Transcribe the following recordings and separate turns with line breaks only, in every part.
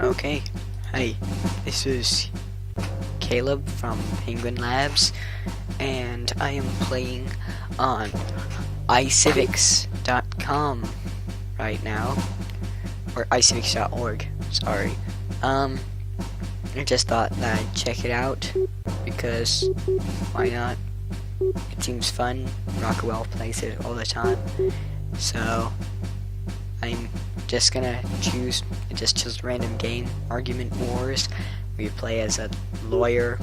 Okay, hi, this is Caleb from Penguin Labs, and I am playing on iCivics.com right now, or iCivics.org, sorry. I just thought that I'd check it out, because why not? It seems fun. Rockwell plays it all the time, so I'm just gonna choose a random game, Argument Wars, where you play as a lawyer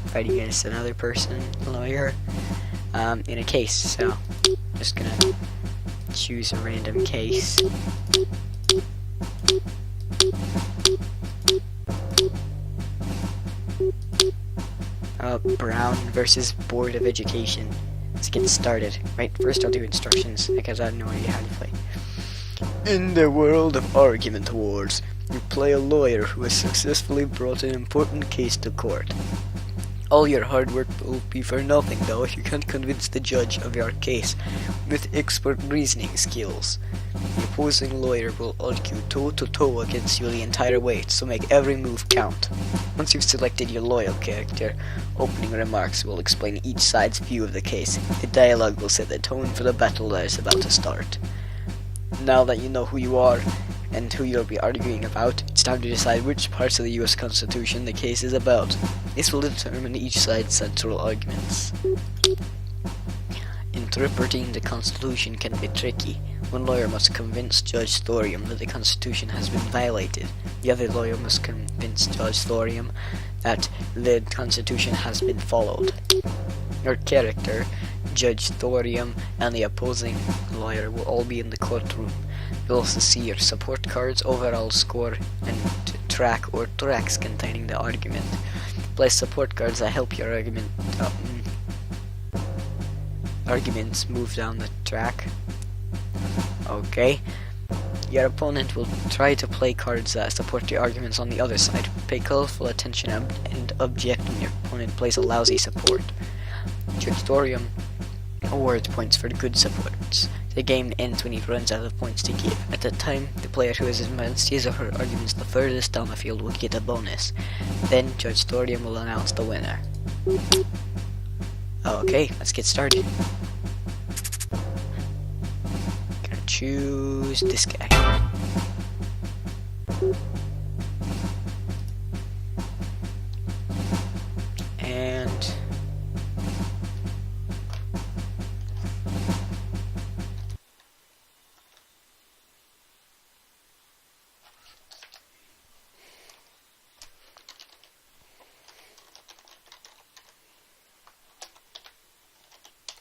fighting against another person, lawyer, in a case. So, just gonna choose a random case. Brown versus Board of Education. Let's get started. Right, first I'll do instructions, because I have no idea how to play. In the world of argument wars, you play a lawyer who has successfully brought an important case to court. All your hard work will be for nothing, though, if you can't convince the judge of your case with expert reasoning skills. The opposing lawyer will argue toe-to-toe against you the entire way, so make every move count. Once you've selected your loyal character, opening remarks will explain each side's view of the case. The dialogue will set the tone for the battle that is about to start. Now that you know who you are and who you'll be arguing about, it's time to decide which parts of the US Constitution the case is about. This will determine each side's central arguments. Interpreting the Constitution can be tricky. One lawyer must convince Judge Thorium that the Constitution has been violated. The other lawyer must convince Judge Thorium that the Constitution has been followed. Your character, Judge Thorium, and the opposing lawyer will all be in the courtroom. You'll also see your support cards, overall score, and track or tracks containing the argument. Place support cards that help your arguments move down the track. Okay. Your opponent will try to play cards that support the arguments on the other side. Pay careful attention and object when your opponent plays a lousy support. Judge Thorium awards points for good supports. The game ends when he runs out of points to give. At that time, the player who has advanced his or her arguments the furthest down the field will get a bonus. Then, Judge Thorium will announce the winner. Okay, let's get started. Gonna choose this guy. And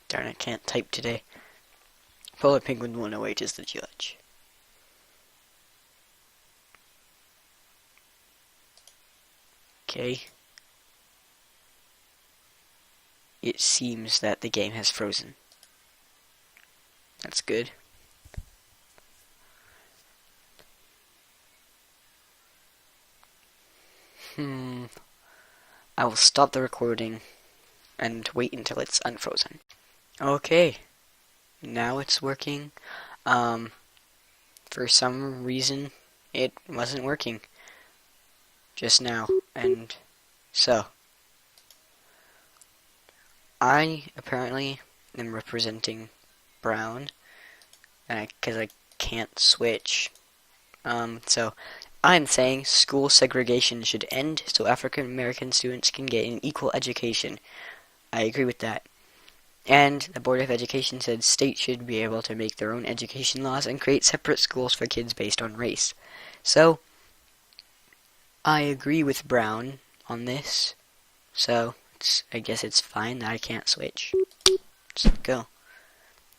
darn, I can't type today. Polar Penguin 108 is the judge. Okay. It seems that the game has frozen. That's good. I will stop the recording and wait until it's unfrozen. Okay. Now it's working. For some reason, it wasn't working just now, and so I apparently am representing Brown, because I can't switch. So I'm saying school segregation should end so African American students can get an equal education. I agree with that. And the Board of Education said states should be able to make their own education laws and create separate schools for kids based on race. So, I agree with Brown on this. So, I guess it's fine that I can't switch. Let's go.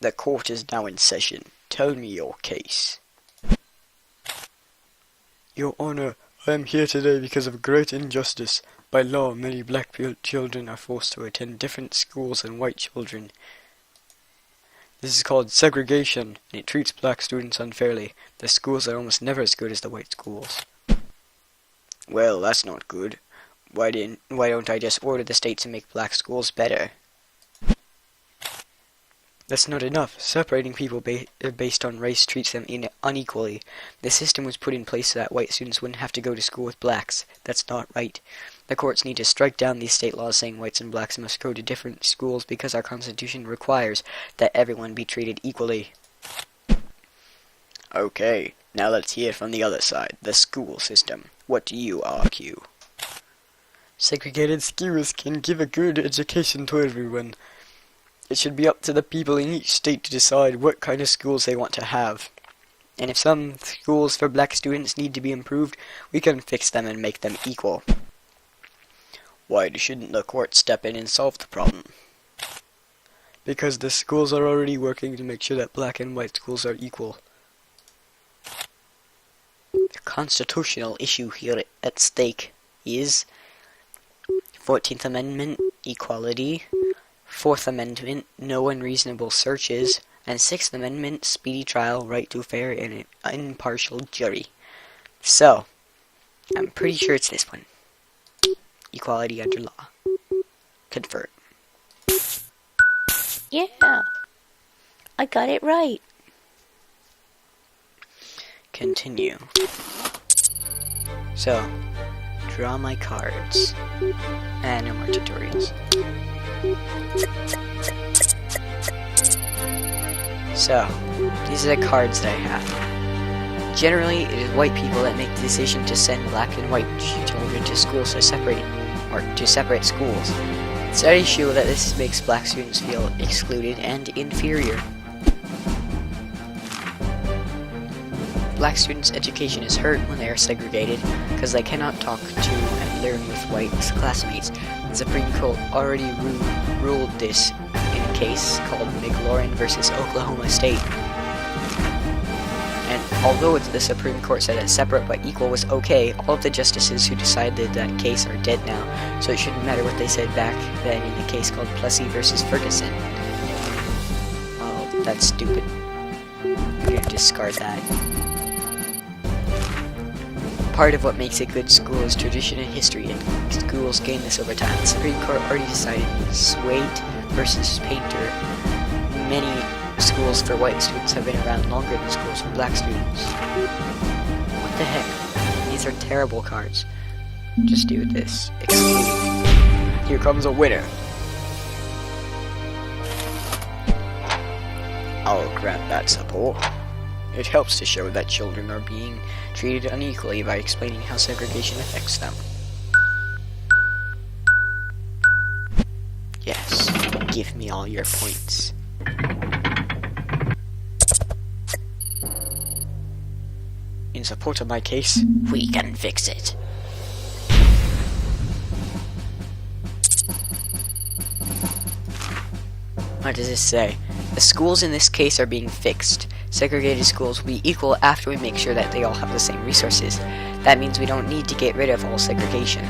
The court is now in session. Tell me your case.
Your Honor, I am here today because of great injustice. By law, many black children are forced to attend different schools than white children. This is called segregation, and it treats black students unfairly. The schools are almost never as good as the white schools.
Well, that's not good. Why don't I just order the state to make black schools better?
That's not enough. Separating people based on race treats them unequally. The system was put in place so that white students wouldn't have to go to school with blacks. That's not right. The courts need to strike down these state laws saying whites and blacks must go to different schools because our Constitution requires that everyone be treated equally.
Okay, now let's hear from the other side, the school system. What do you argue?
Segregated schools can give a good education to everyone. It should be up to the people in each state to decide what kind of schools they want to have. And if some schools for black students need to be improved, we can fix them and make them equal.
Why shouldn't the court step in and solve the problem?
Because the schools are already working to make sure that black and white schools are equal.
The constitutional issue here at stake is 14th Amendment, equality, 4th Amendment, no unreasonable searches, and 6th Amendment, speedy trial, right to fair and an impartial jury. So, I'm pretty sure it's this one. Equality under law. Confirm.
Yeah, I got it right.
Continue. So, draw my cards. And no more tutorials. So, these are the cards that I have. Generally, it is white people that make the decision to send black and white children to schools to separate schools. Studies show that this makes black students feel excluded and inferior. Black students' education is hurt when they are segregated because they cannot talk to and learn with white classmates. The Supreme Court already ruled this in a case called McLaurin versus Oklahoma State. And although the Supreme Court said that separate but equal was okay, all of the justices who decided that case are dead now, so it shouldn't matter what they said back then in the case called Plessy versus Ferguson. Oh, that's stupid. I'm gonna discard that. Part of what makes a good school is tradition and history, and schools gain this over time. The Supreme Court already decided in Swate versus Painter. Many schools for white students have been around longer than schools for black students. What the heck? These are terrible cards. Just do this. Exclude.
Here comes a winner.
I'll grant that support. It helps to show that children are being treated unequally by explaining how segregation affects them. Yes, give me all your points.
In support of my case,
We can fix it.
What does this say? The schools in this case are being fixed. Segregated schools will be equal after we make sure that they all have the same resources. That means we don't need to get rid of all segregation.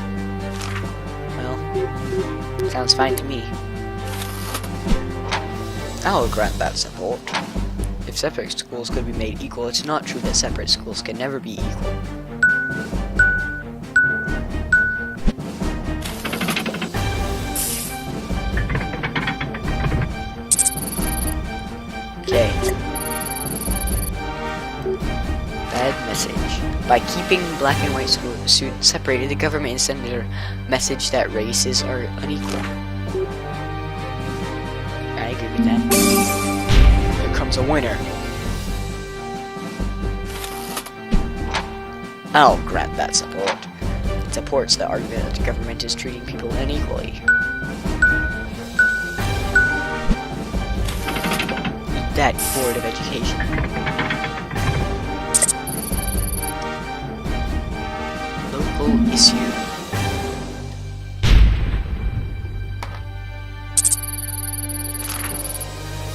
Well, sounds fine to me. I'll grant that support. If separate schools could be made equal, it's not true that separate schools can never be equal. Okay. Bad message. By keeping black and white students separated, the government is sending a message that races are unequal. I agree with that.
here comes a winner.
I'll grant that support. It supports the argument that the government is treating people unequally. Eat that, Board of Education. Local issue.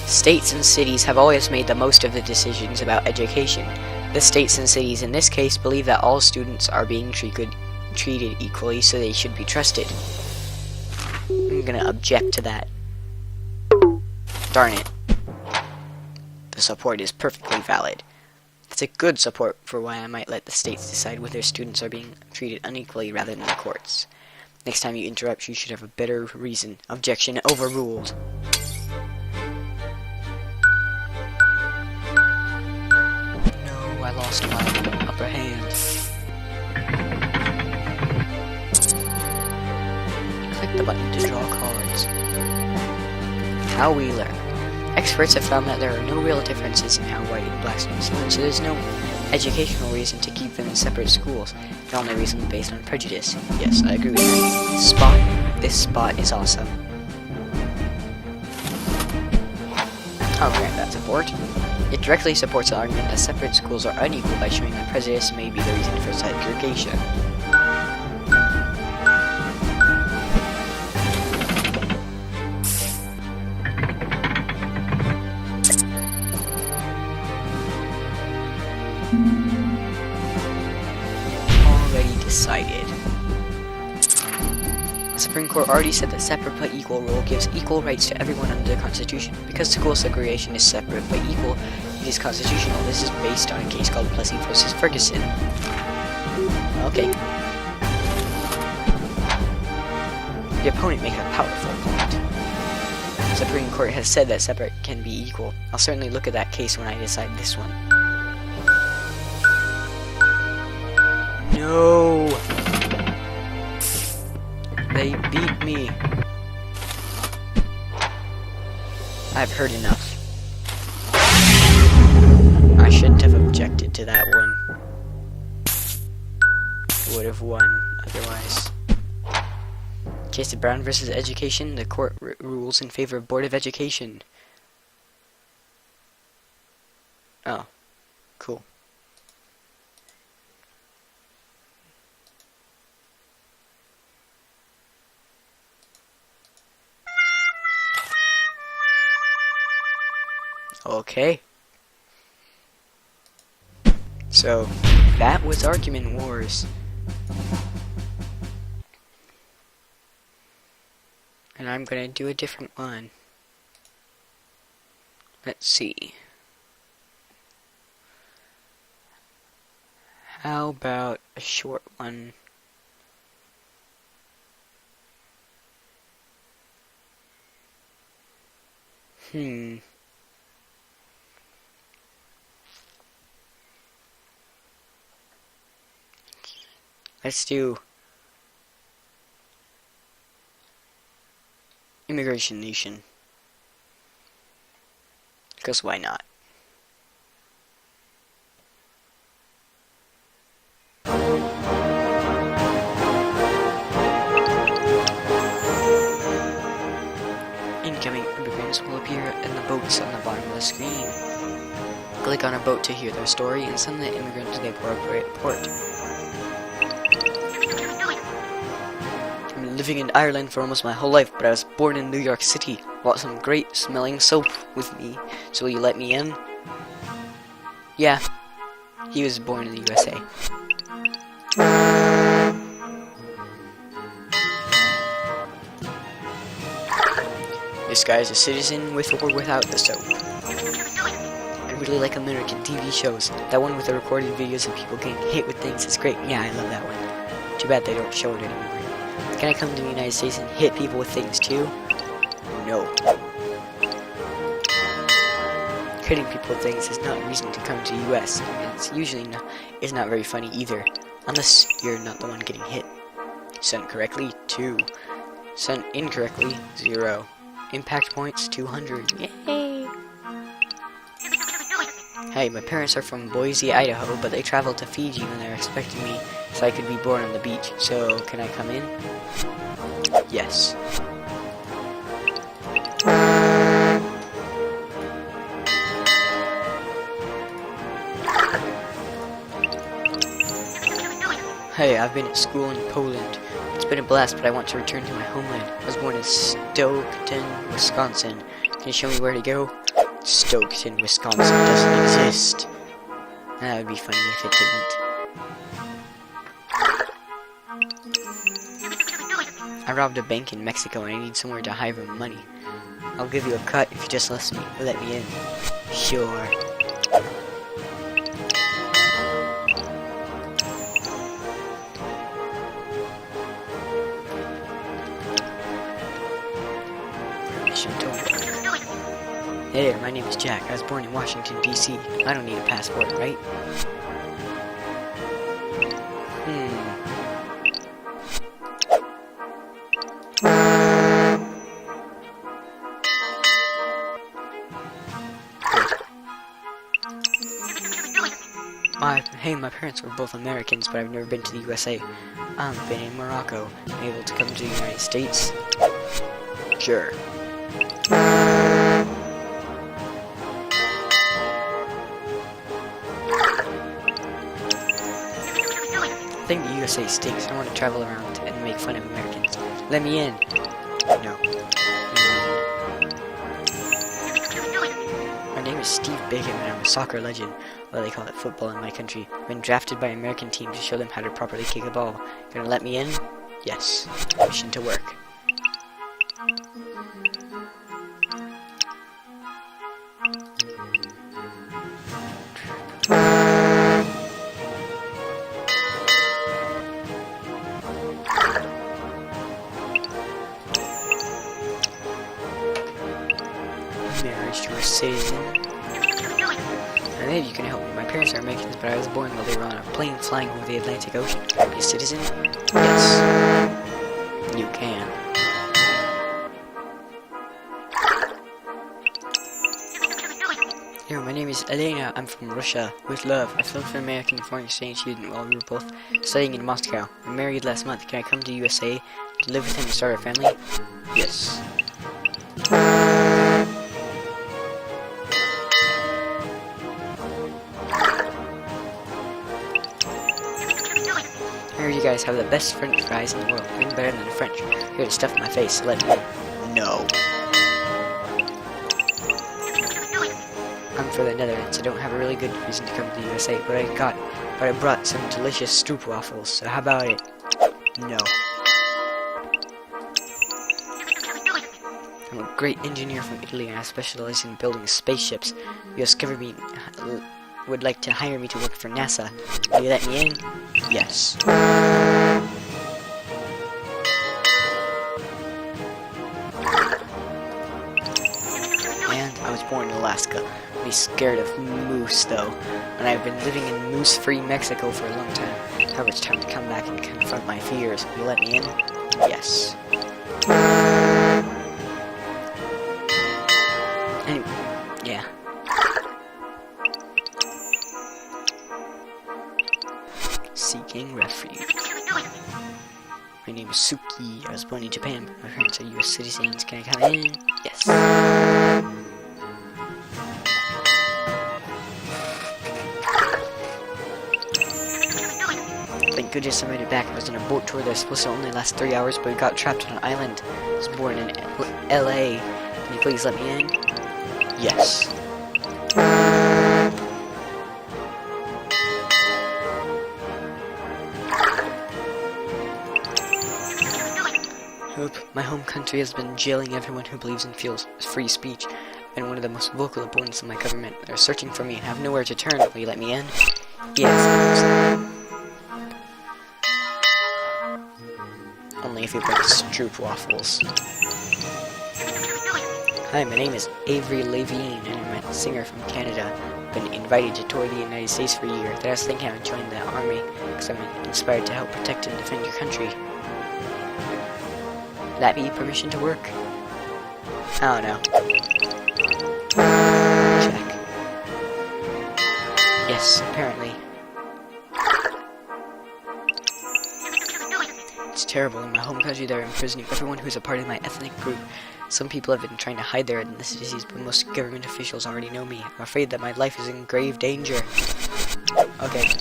States and cities have always made the most of the decisions about education. The states and cities in this case believe that all students are being treated equally, so they should be trusted. I'm gonna object to that. Darn it. The support is perfectly valid. It's a good support for why I might let the states decide whether students are being treated unequally rather than the courts. Next time you interrupt, you should have a better reason. Objection overruled. I lost my upper hand. Click the button to draw cards. How we learn. Experts have found that there are no real differences in how white and black students learn, so there's no educational reason to keep them in separate schools. The only reason is based on prejudice. Yes, I agree with that. Spot. This spot is awesome. I'll grant that support. It directly supports the argument that separate schools are unequal by showing that prejudice may be the reason for segregation. Already decided. The Supreme Court already said that separate but equal rule gives equal rights to everyone under the Constitution. Because school segregation is separate but equal, it is constitutional. This is based on a case called Plessy v. Ferguson. Okay. The opponent makes a powerful point. The Supreme Court has said that separate can be equal. I'll certainly look at that case when I decide this one. No! They beat me. I've heard enough. I shouldn't have objected to that one. Would have won otherwise. Case of Brown versus Education, the court rules in favor of Board of Education. Oh, cool. Okay. So, that was Argument Wars. And I'm gonna do a different one. Let's see. How about a short one? Let's do Immigration Nation. Because why not? Incoming immigrants will appear in the boats on the bottom of the screen. Click on a boat to hear their story and send the immigrant to the appropriate port. I've been living in Ireland for almost my whole life, but I was born in New York City. Bought some great smelling soap with me, so will you let me in? Yeah, he was born in the USA. This guy is a citizen with or without the soap. I really like American TV shows. That one with the recorded videos of people getting hit with things is great. Yeah, I love that one. Too bad they don't show it anymore. Can I come to the United States and hit people with things too? No. Hitting people with things is not a reason to come to the US. And it's usually it's not very funny either. Unless you're not the one getting hit. Sent correctly, 2. Sent incorrectly, 0. Impact points, 200. Yay! Hey, my parents are from Boise, Idaho, but they traveled to Fiji when they were expecting me so I could be born on the beach. So, can I come in? Yes. Hey, I've been at school in Poland. It's been a blast, but I want to return to my homeland. I was born in Stockton, Wisconsin. Can you show me where to go? Stockton, Wisconsin doesn't exist. That would be funny if it didn't. I robbed a bank in Mexico and I need somewhere to hide my money. I'll give you a cut if you just let me in. Sure. Hey there, my name is Jack. I was born in Washington, D.C. I don't need a passport, right? Hey, my parents were both Americans, but I've never been to the USA. I've been in Morocco. I'm able to come to the United States? Sure. I think the USA stinks. I want to travel around and make fun of Americans. Let me in. No. My name is Steve Bacon and I'm a soccer legend. Well, they call it football in my country. I've been drafted by an American team to show them how to properly kick a ball. Gonna let me in? Yes. Mission to work. Marriage to a citizen. And maybe you can help me. My parents are Americans, but I was born while they were on a plane flying over the Atlantic Ocean. Can I be a citizen? Yes. You can. Yo, my name is Elena. I'm from Russia. With love, I flew for an American foreign exchange student while we were both studying in Moscow. We married last month. Can I come to USA to live with him and start a family? Yes. I heard you guys have the best French fries in the world. Even better than the French. Here to stuff my face. Let me in. No. I'm for the Netherlands. I don't have a really good reason to come to the USA, but I brought some delicious stroopwafels. So how about it? No. I'm a great engineer from Italy, and I specialize in building spaceships. US government would like to hire me to work for NASA. Will you let me in? Yes. And I was born in Alaska. Be scared of moose, though, and I've been living in moose-free Mexico for a long time. However, it's time to come back and confront my fears. Will you let me in? Yes. Anyway, yeah. Seeking refuge. My name is Suki. I was born in Japan, but my parents are US citizens. Can I come in? Yes. Thank goodness I made it back. I was on a boat tour that was supposed to only last 3 hours, but we got trapped on an island. I was born in LA. Can you please let me in? Yes. My home country has been jailing everyone who believes in free speech, and one of the most vocal opponents of my government. They're searching for me and have nowhere to turn. Will you let me in? Yes. Only if you bring stroopwafels. Hi, my name is Avery Levine, and I'm a singer from Canada. I've been invited to tour the United States for a year. Then I was thinking I would join the army, because I'm inspired to help protect and defend your country. Would that be permission to work? I don't know. Check. Yes, apparently. It's terrible. In my home country, they're imprisoning everyone who's a part of my ethnic group. Some people have been trying to hide their ethnicities, but most government officials already know me. I'm afraid that my life is in grave danger. Okay.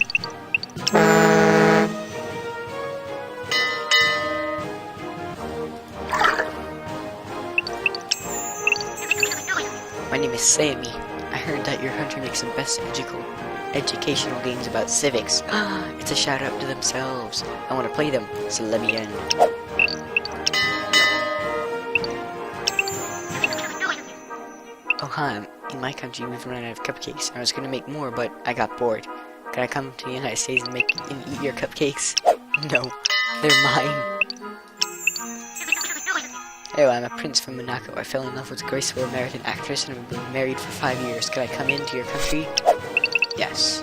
My name is Sammy. I heard that your country makes the best educational games about civics. It's a shout out to themselves. I want to play them, so let me in. Oh hi, in my country we've run out of cupcakes. I was gonna make more, but I got bored. Can I come to the United States and eat your cupcakes? No, they're mine. Anyway, I'm a prince from Monaco. I fell in love with a graceful American actress and we've been married for 5 years. Can I come into your country? Yes.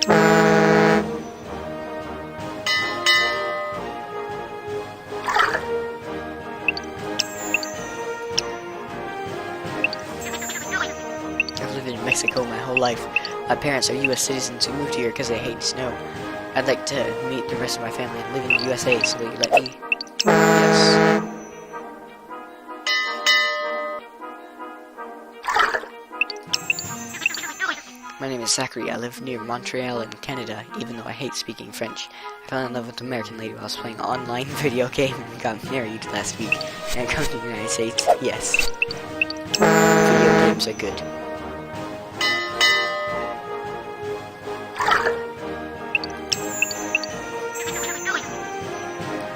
I've lived in Mexico my whole life. My parents are US citizens who moved here because they hate snow. I'd like to meet the rest of my family and live in the USA, so will you let me? Yes. My name is Zachary. I live near Montreal in Canada, even though I hate speaking French. I fell in love with an American lady while I was playing an online video game and got married last week. And I come to the United States. Yes. Video games are good.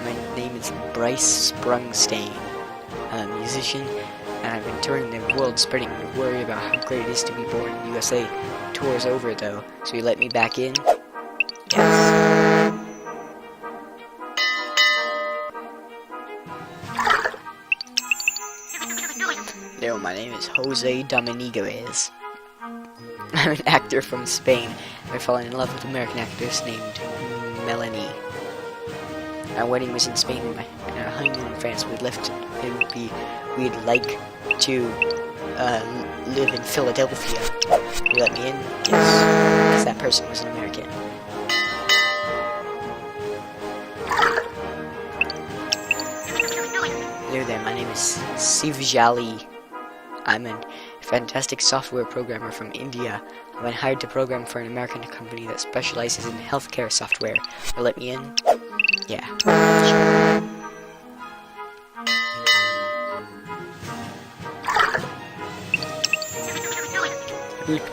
My name is Bryce Sprungstain. I'm a musician, and I've been touring the world spreading the worry about how great it is to be born in the USA. Tour's over though, so you let me back in? Yes. Hello, my name is Jose Dominguez. I'm an actor from Spain. I've fallen in love with an American actress named Melanie. Our wedding was in Spain and our honeymoon in France. We'd like to live in Philadelphia. You let me in? Yes. Because that person was an American. Hello there, my name is Sivjali. I'm a fantastic software programmer from India. I've been hired to program for an American company that specializes in healthcare software. You let me in? Yeah. Sure.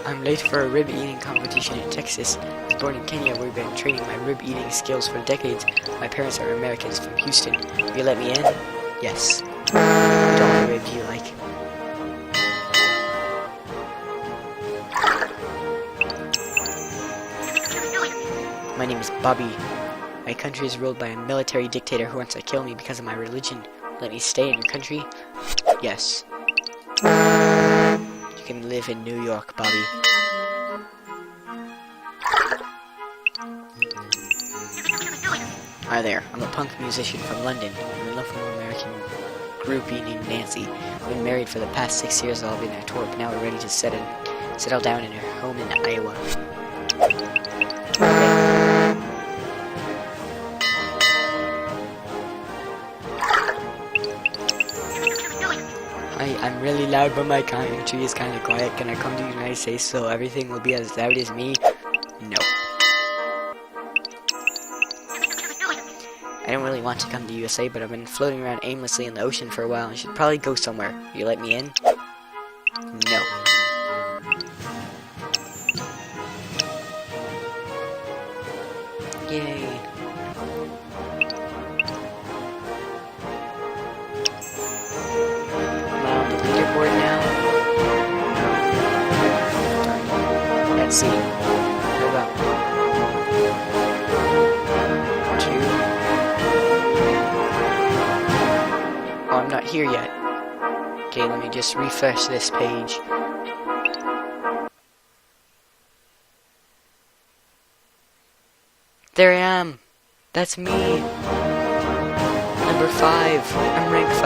I'm late for a rib eating competition in Texas. I was born in Kenya where we've been training my rib eating skills for decades. My parents are Americans from Houston. Will you let me in? Yes. What all the rib do you like? My name is Bobby. My country is ruled by a military dictator who wants to kill me because of my religion. Let me stay in your country? Yes. You can live in New York, Bobby. Hi there, I'm a punk musician from London. I'm in love with an American groupie named Nancy. We've been married for the past 6 years, all been on tour, but now we're ready to settle down in our home in Iowa. Okay. Hi, I'm really loud, but my country is kind of quiet. Can I come to the United States so everything will be as loud as me? No. I don't really want to come to the USA, but I've been floating around aimlessly in the ocean for a while and should probably go somewhere. Will you let me in? No. Yay. Am I on the leaderboard now? No. Let's see. What about 2? Oh, I'm not here yet. Okay, let me just refresh this page. There I am. That's me. Number 5. I'm rank 5.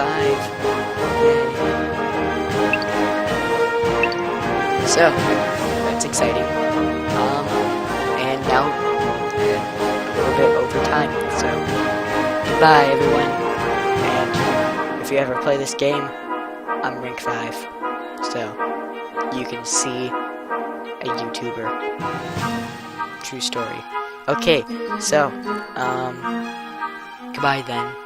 Yay. So, that's exciting. And now, a little bit over time. So, goodbye everyone. And if you ever play this game, I'm rank 5. So, you can see a YouTuber. True story. Okay, so, goodbye then.